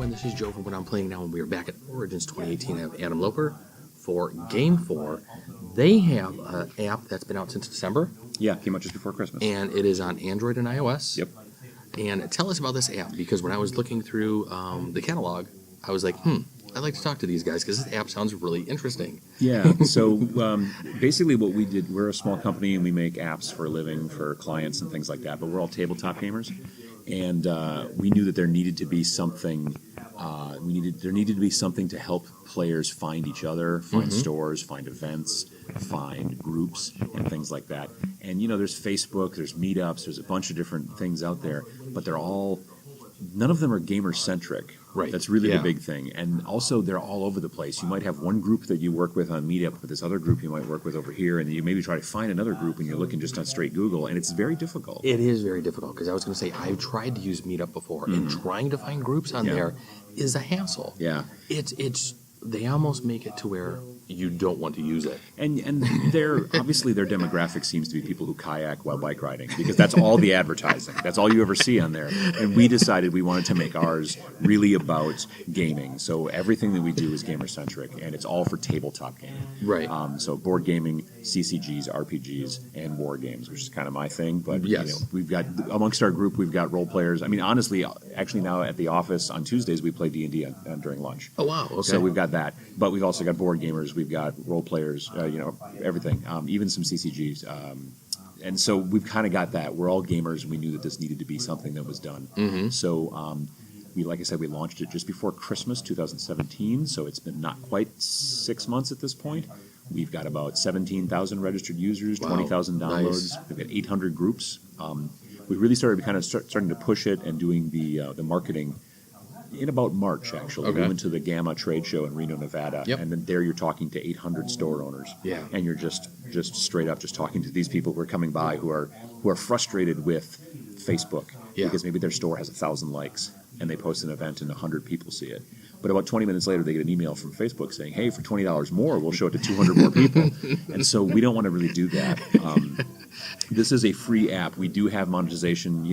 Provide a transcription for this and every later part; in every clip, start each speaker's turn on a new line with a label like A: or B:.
A: everyone. This is Joe from What I'm Playing Now, and we are back at Origins 2018. I have Adam Loper for GameFor. They have an app that's been out since December.
B: Yeah, came out just before Christmas.
A: And it is on Android and iOS.
B: Yep.
A: And tell us about this app, because when I was looking through the catalog, I was like, I'd like to talk to these guys, because this app sounds really interesting.
B: Yeah, so basically what we did, we're a small company and we make apps for a living for clients and things like that, but we're all tabletop gamers. And we knew that there needed to be something. There needed to be something to help players find each other, find stores, find events, find groups, and things like that. And there's Facebook, there's meetups, there's a bunch of different things out there, but none of them are gamer centric.
A: Right.
B: That's really the big thing. And also, they're all over the place. You might have one group that you work with on Meetup, but this other group you might work with over here, and you maybe try to find another group, and you're looking just on straight Google, and it's very difficult.
A: It is very difficult, because I was going to say, I've tried to use Meetup before, and trying to find groups on there is a hassle.
B: Yeah.
A: They almost make it to where you don't want to use it.
B: And obviously their demographic seems to be people who kayak while bike riding, because that's all the advertising. That's all you ever see on there. And we decided we wanted to make ours really about gaming. So everything that we do is gamer centric, and it's all for tabletop gaming.
A: Right.
B: So board gaming, CCGs, RPGs, and war games, which is kind of my thing. But we've got amongst our group, we've got role players. I mean, honestly, actually now at the office on Tuesdays we play D&D during lunch.
A: Oh wow! Okay.
B: So we've got that, but we've also got board gamers. We've got role players, everything, even some CCGs. And so we've kind of got that. We're all gamers, and we knew that this needed to be something that was done. So like I said, we launched it just before Christmas 2017, so it's been not quite 6 months at this point. We've got about 17,000 registered users, 20,000 downloads. We've got 800 groups. We really started starting to push it and doing the marketing in about March, actually.
A: Okay.
B: We went to the Gamma trade show in Reno, Nevada, and then there you're talking to 800 store owners.
A: Yeah.
B: And you're just straight up just talking to these people who are coming by who are frustrated with Facebook because maybe their store has 1,000 likes and they post an event and 100 people see it. But about 20 minutes later, they get an email from Facebook saying, hey, for $20 more, we'll show it to 200 more people. And so we don't want to really do that. This is a free app. We do have monetization,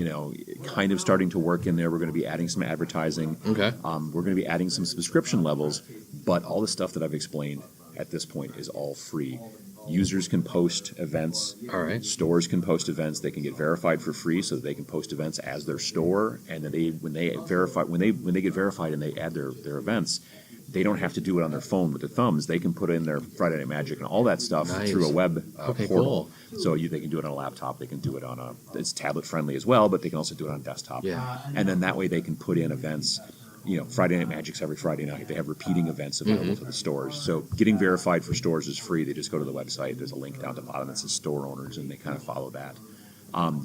B: kind of starting to work in there. We're going to be adding some advertising.
A: Okay.
B: We're going to be adding some subscription levels. But all the stuff that I've explained at this point is all free. Users can post events.
A: All right.
B: Stores can post events. They can get verified for free, so that they can post events as their store. And then when they get verified and they add their events, they don't have to do it on their phone with their thumbs. They can put in their Friday Night Magic and all that stuff through a web portal.
A: Cool.
B: So they can do it on a laptop. They can do it it's tablet friendly as well, but they can also do it on desktop.
A: Yeah.
B: And then that way they can put in events. Friday Night Magic's every Friday night. They have repeating events available to the stores. So getting verified for stores is free. They just go to the website. There's a link down at the bottom that says store owners, and they kind of follow that.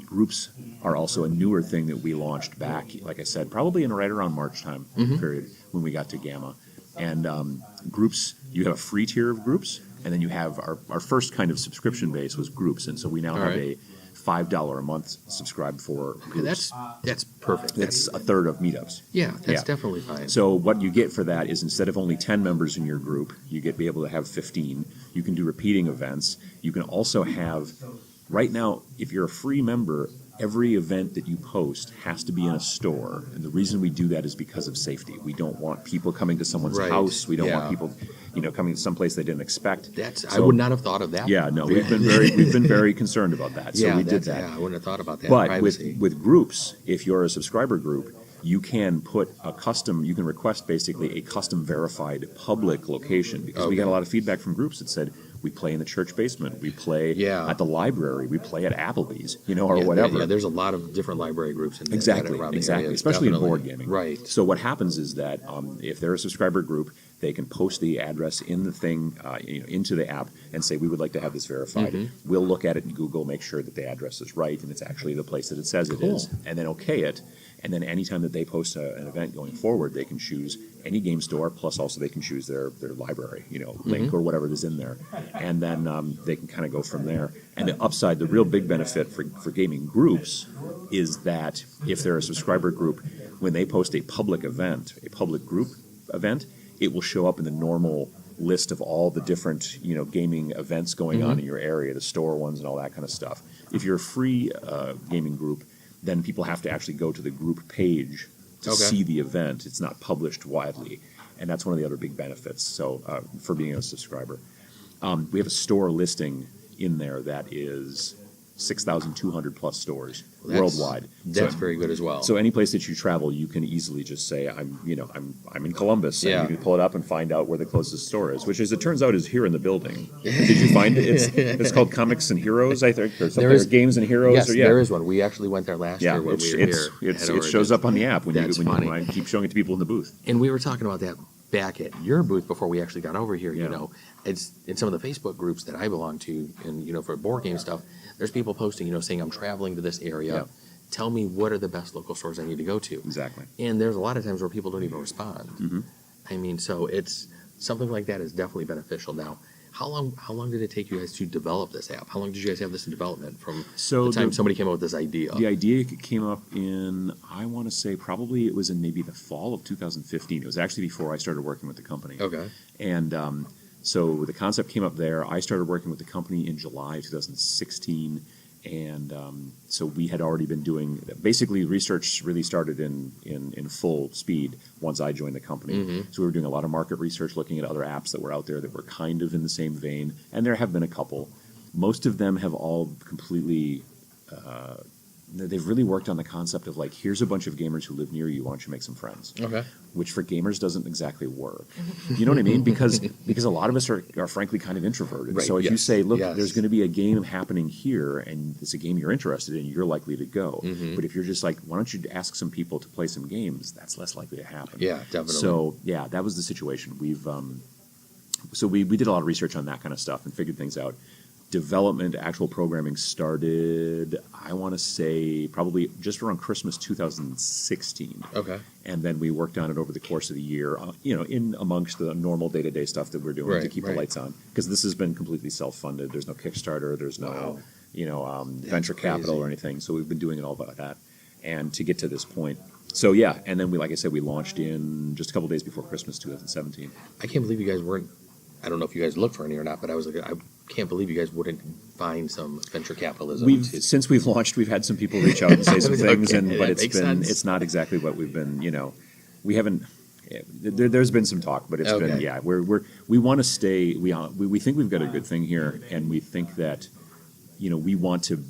B: Groups are also a newer thing that we launched back, like I said, probably in right around March time period when we got to Gamma. And groups, you have a free tier of groups, and then you have our first kind of subscription base was groups. And so we now have a $5 a month subscribe for groups.
A: That's perfect.
B: That's a third of meetups.
A: Yeah, that's definitely fine.
B: So what you get for that is instead of only 10 members in your group, you be able to have 15. You can do repeating events. You can also have, right now, if you're a free member, every event that you post has to be in a store. And the reason we do that is because of safety. We don't want people coming to someone's house. We don't want people, coming to someplace they didn't expect.
A: I would not have thought of that.
B: Yeah, no, we've been very concerned about that. So we did that.
A: Yeah, I wouldn't have thought about that.
B: But with groups, if you're a subscriber group, you can put you can request basically a custom verified public location, because we got a lot of feedback from groups that said, we play in the church basement, we play at the library, we play at Applebee's, or whatever.
A: Yeah, there's a lot of different library groups in
B: exactly, especially in board gaming.
A: Right.
B: So what happens is that if they're a subscriber group, they can post the address in the thing, into the app, and say, we would like to have this verified. We'll look at it in Google, make sure that the address is right, and it's actually the place that it says it is, and then okay it. And then anytime that they post an event going forward, they can choose any game store, plus also they can choose their library, link or whatever is in there. And then they can kind of go from there. And the upside, the real big benefit for gaming groups is that if they're a subscriber group, when they post a public event, a public group event, it will show up in the normal list of all the different, gaming events going on in your area, the store ones and all that kind of stuff. If you're a free gaming group, then people have to actually go to the group page to see the event. It's not published widely, and that's one of the other big benefits. So for being a subscriber, we have a store listing in there that is 6,200 plus stores worldwide.
A: That's very good as well.
B: So any place that you travel, you can easily just say, I'm in Columbus, and you can pull it up and find out where the closest store is, which, as it turns out, is here in the building. Did you find it? It's called Comics and Heroes, I think, or something. Games and Heroes.
A: Yes,
B: or,
A: there is one. We actually went there last year when we were here.
B: It shows up on the app when I keep showing it to people in the booth.
A: And we were talking about that back at your booth before we actually got over here. You know, it's in some of the Facebook groups that I belong to, and for board game stuff. There's people posting, saying I'm traveling to this area.
B: Yep.
A: Tell me what are the best local stores I need to go to.
B: Exactly.
A: And there's a lot of times where people don't even respond.
B: Mm-hmm.
A: I mean, so it's something like that is definitely beneficial. Now, how long did it take you guys to develop this app? How long did you guys have this in development from the time somebody came up with this idea?
B: The idea came up in, I want to say, probably it was in maybe the fall of 2015. It was actually before I started working with the company.
A: Okay.
B: And so the concept came up there. I started working with the company in July of 2016. And so we had already been doing, basically research really started in full speed once I joined the company.
A: Mm-hmm.
B: So we were doing a lot of market research, looking at other apps that were out there that were kind of in the same vein. And there have been a couple. Most of them have all completely, they've really worked on the concept of like, here's a bunch of gamers who live near you, why don't you make some friends?
A: Okay.
B: Which for gamers doesn't exactly work. You know what I mean? Because a lot of us are frankly kind of introverted.
A: Right.
B: So if you say, look,
A: Yes.
B: there's going to be a game happening here, and it's a game you're interested in, you're likely to go.
A: Mm-hmm.
B: But if you're just like, why don't you ask some people to play some games, that's less likely to happen.
A: Yeah, definitely.
B: So yeah, that was the situation. We did a lot of research on that kind of stuff and figured things out. Development, actual programming started, I want to say, probably just around Christmas 2016.
A: Okay.
B: And then we worked on it over the course of the year, in amongst the normal day-to-day stuff that we're doing to keep the lights on. Because this has been completely self-funded. There's no Kickstarter. There's no, venture capital or anything. So we've been doing it all by that. And to get to this point. So, yeah. And then, like I said, we launched in just a couple days before Christmas 2017.
A: I can't believe you guys weren't, I don't know if you guys looked for any or not, but I was like, I can't believe you guys wouldn't find some venture capitalism.
B: Since we've launched, we've had some people reach out and say some things, but it's not exactly what we've been. We haven't. There's been some talk, but it's been we want to stay. We think we've got a good thing here, and we think that we want to.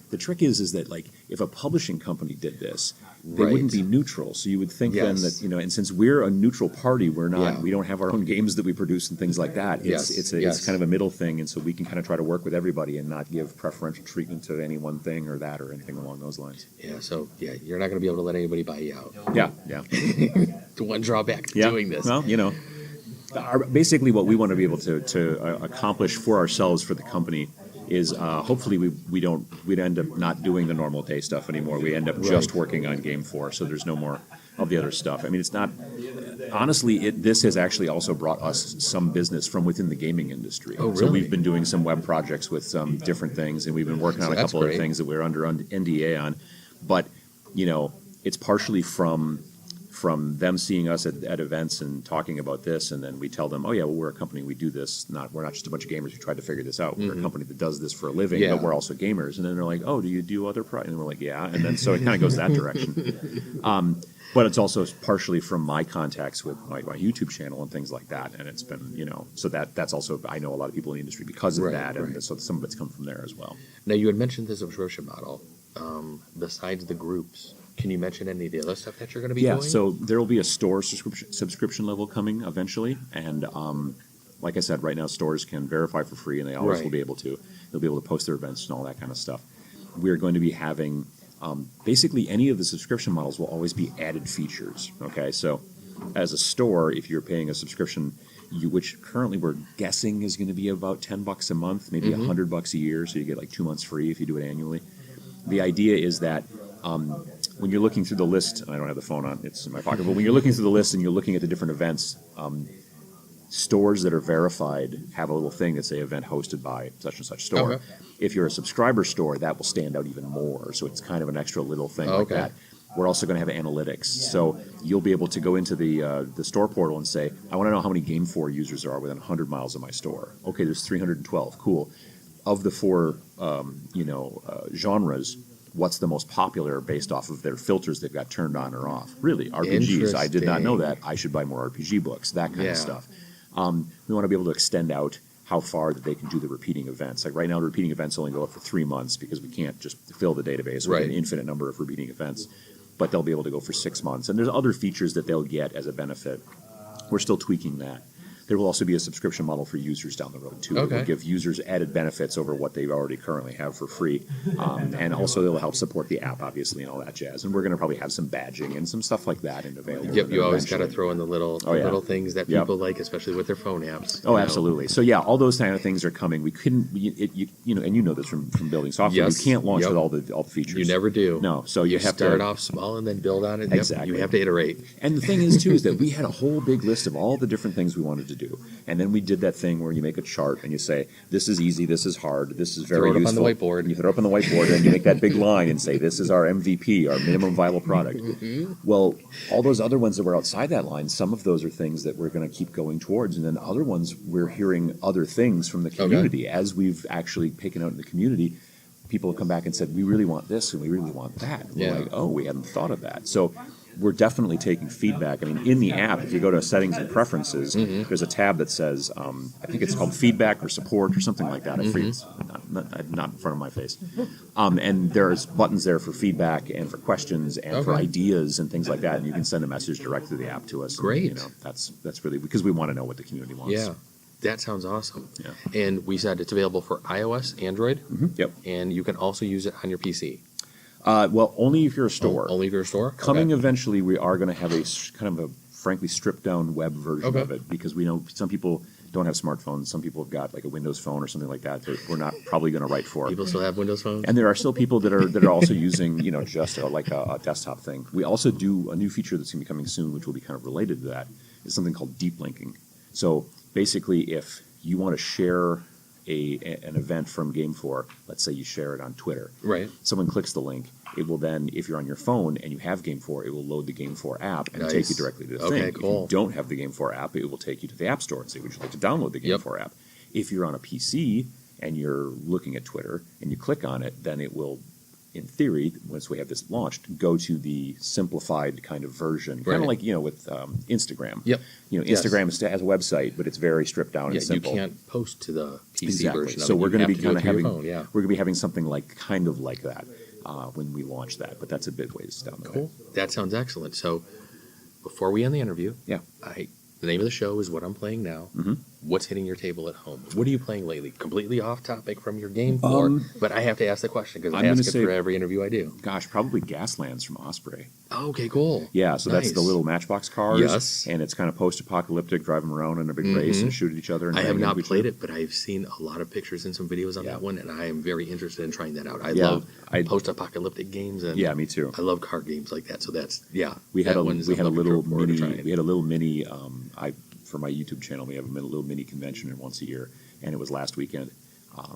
B: The trick is that like if a publishing company did this, they wouldn't be neutral. So you would think then that and since we're a neutral party, we're not. We don't have our own games that we produce and things like that. It's kind of a middle thing, and so we can kind of try to work with everybody and not give preferential treatment to any one thing or that or anything along those lines.
A: Yeah. So you're not going to be able to let anybody buy you out.
B: Yeah.
A: The one drawback to doing this.
B: Well, basically what we want to be able to accomplish for ourselves for the company is hopefully we'd end up not doing the normal day stuff anymore. We end up just working on GameFor, so there's no more of the other stuff. I mean, it's not honestly. This has actually also brought us some business from within the gaming industry.
A: Oh, really?
B: So we've been doing some web projects with some different things, and we've been working on a couple of things that we're under NDA on. But it's partially from them seeing us at events and talking about this, and then we tell them, oh yeah, well, we're a company, we do this. We're not just a bunch of gamers who tried to figure this out. We're a company that does this for a living, but we're also gamers. And then they're like, oh, do you do other products? And we're like, yeah. And then so it kind of goes that direction. But it's also partially from my contacts with my YouTube channel and things like that. And it's been, so that's also, I know a lot of people in the industry because of that. And so some of it's come from there as well.
A: Now, you had mentioned the subscription model. Besides the groups, can you mention any of the other stuff that you're going to be doing?
B: Yeah, so there will be a store subscription level coming eventually. And like I said, right now stores can verify for free, and they always will be able to. They'll be able to post their events and all that kind of stuff. We're going to be having basically any of the subscription models will always be added features. Okay, so as a store, if you're paying a subscription, which currently we're guessing is going to be about $10 a month, maybe $100 a year, so you get like 2 months free if you do it annually. The idea is that when you're looking through the list, and I don't have the phone on, it's in my pocket, but when you're looking through the list and you're looking at the different events, stores that are verified have a little thing that say event hosted by such and such store.
A: Okay.
B: If you're a subscriber store, that will stand out even more. So it's kind of an extra little thing like that. We're also going to have analytics. So you'll be able to go into the store portal and say, I want to know how many GameFor users there are within 100 miles of my store. Okay, there's 312. Cool. Of the four genres, what's the most popular based off of their filters they've got turned on or off. Really, RPGs. I did not know that. I should buy more RPG books, that kind of stuff. We want to be able to extend out how far that they can do the repeating events. Like right now, the repeating events only go up for 3 months because we can't just fill the database with an infinite number of repeating events. But they'll be able to go for 6 months. And there's other features that they'll get as a benefit. We're still tweaking that. There will also be a subscription model for users down the road, too. It will give users added benefits over what they already currently have for free. And also it will help support the app, obviously, and all that jazz. And we're going to probably have some badging and some stuff like that available.
A: Yep, you always got to throw in the little things that people like, especially with their phone apps.
B: Oh, absolutely. So, yeah, all those kind of things are coming. We couldn't, you know, and you know this from building software.
A: Yes.
B: You can't launch with all the features.
A: You never do.
B: No, so you have
A: start
B: to
A: off small and then build on it.
B: Exactly.
A: You have to iterate.
B: And the thing is, too, is that we had a whole big list of all the different things we wanted to do. And then we did that thing where you make a chart and you say, this is easy, this is hard, this is very useful.
A: Throw it up on the whiteboard.
B: And you throw it up on the whiteboard and you make that big line and say, this is our MVP, our minimum viable product. Well, all those other ones that were outside that line, some of those are things that we're going to keep going towards. And then other ones, we're hearing other things from the community. As we've actually taken out in the community, people have come back and said, we really want this and we really want that. And we're like, oh, we hadn't thought of that. So we're definitely taking feedback. I mean, in the app, if you go to settings and preferences, there's a tab that says, I think it's called feedback or support or something like that. It's not in front of my face. And there's buttons there for feedback and for questions and for ideas and things like that. And you can send a message direct through the app to us.
A: Great.
B: And, that's really because we want to know what the community wants.
A: Yeah. That sounds awesome.
B: Yeah.
A: And we said it's available for iOS, Android,
B: Yep.
A: and you can also use it on your PC.
B: Well, only if you're a store.
A: Only if you're a store?
B: Coming eventually, we are going to have a kind of a frankly stripped down web version of it because we know some people don't have smartphones. Some people have got like a Windows phone or something like that we're not probably going to write for.
A: People still have Windows phones?
B: And there are still people that are also using, just a desktop thing. We also do a new feature that's going to be coming soon, which will be kind of related to that, is something called deep linking. So basically, if you want to share an event from GameFor, let's say you share it on Twitter.
A: Right.
B: Someone clicks the link. It will then, if you're on your phone and you have GameFor, it will load the GameFor app and take you directly to the thing.
A: Cool.
B: If you don't have the GameFor app, it will take you to the App Store and say, would you like to download the GameFor app? If you're on a PC and you're looking at Twitter and you click on it, then it will, in theory, once we have this launched, go to the simplified kind of version, kind of like with Instagram.
A: Yep.
B: Instagram has a website, but it's very stripped down and simple.
A: You can't post to the PC version.
B: So we're going to be kind of having
A: we're
B: going to be having something kind of like that when we launch that, but that's a bit ways down the way.
A: That sounds excellent. So before we end the interview, the name of the show is What I'm Playing Now. What's hitting your table at home? What are you playing lately? Completely off topic from your GameFor, but I have to ask the question because I ask it for every interview I do.
B: Gosh, probably Gaslands from Osprey.
A: Oh, okay, cool.
B: Yeah, so that's the little Matchbox cars.
A: Yes.
B: And it's kind of post-apocalyptic, drive them around in a big race and shoot at each other. And
A: I have not played it, but I've seen a lot of pictures and some videos on that one, and I am very interested in trying that out. I love post-apocalyptic games. And
B: yeah, me too.
A: I love card games like that, so that's,
B: We had a little mini, for my YouTube channel, we have a little mini convention once a year, and it was last weekend. A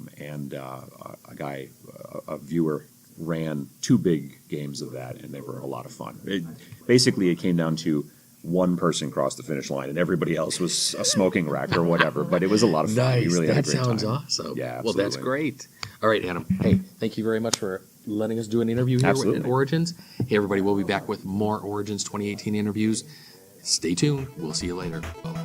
B: viewer ran 2 big games of that, and they were a lot of fun. It came down to one person crossed the finish line, and everybody else was a smoking wreck or whatever. But it was a lot of fun.
A: Nice.
B: We really had a great
A: sounds
B: time.
A: awesome.
B: Yeah, absolutely.
A: Well, that's great. All right, Adam. Hey, thank you very much for letting us do an interview here with Origins. Hey, everybody, we'll be back with more Origins 2018 interviews. Stay tuned. We'll see you later. Bye.